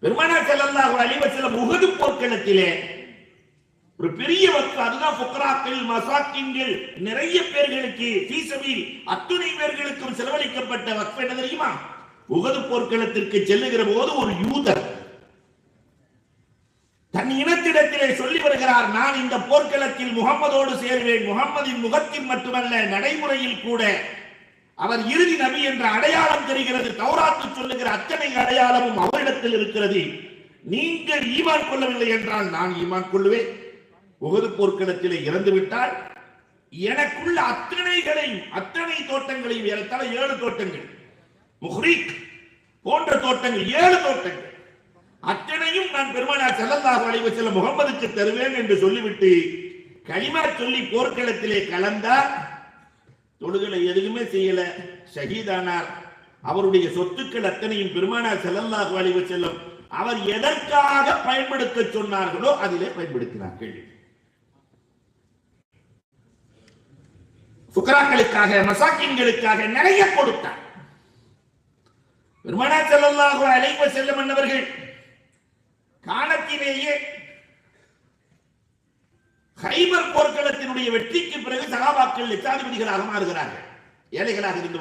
பெருமானார் ஸல்லல்லாஹு அலைஹி வஸல்லம் உஹது போர்க்களத்திலே ஒரு பெரிய வக்ஃப், அதுதான் ஃபுக்ராக்கள் மசாக்கின்கள் நிறைய பேர்களுக்கு ஃபீஸபில் அத்துணை பேர்களுக்கும் செலவழிக்கப்பட்ட வக்ஃப். என்ன தெரியுமா? உஹது போர்க்களத்திற்கு செல்லுகிற போது ஒரு யூதர் தன் இனத்திடத்திலே சொல்லி வருகிறார், நான் இந்த போர்க்களத்தில் முகம்மதோடு சேருவேன். முகம்மதின் முகத்தில் மட்டுமல்ல, நடைமுறையில் கூட அவர் இறுதி நபி என்ற அடையாளம் தெரிகிறது. தௌராத்து சொல்லுகிற அத்தனை அடையாளமும் அவரிடத்தில் இருக்கிறது. நீங்கள் ஈமான் கொள்ளவில்லை என்றால் நான் ஈமான் கொள்ளுவேன். உஹது போர்க்களத்திலே இறந்துவிட்டால் எனக்குள்ள அத்தனை தோட்டங்களையும், ஏறத்தாழ 7 தோட்டங்கள், முஹ்ரிக் போன்ற தோட்டங்கள், 7 தோட்டங்கள் அத்தனையும் நான் பெருமானார் ஸல்லல்லாஹு அலைஹி வஸல்லம் முகம்மதுக்கு தருவேன் என்று சொல்லிவிட்டு கலிமா சொல்லி போர்க்களத்திலே கலந்தார். தொழுகலை எதுவுமே செய்யல, ஷஹீதானார். அவருடைய சொத்துக்கள் அத்தனையும் பெருமானார் ஸல்லல்லாஹு அலைஹி வஸல்லம் அவர் எதற்காக பயன்படுத்த சொன்னார்களோ அதிலே பயன்படுத்தினார்கள். ஃபுக்ராக்களுக்காக, மசாக்கின்களுக்காக நிறைய கொடுத்தார். பெருமானார் ஸல்லல்லாஹு அலைஹி வஸல்லம் என்பவர்கள் காலத்திலேயே கைபர் போர்க்களத்தினுடைய வெற்றிக்கு பிறகு சகாபாக்கள் லட்சாதிபதிகளாக மாறுகிறார்கள். ஏழைகளாக இருந்து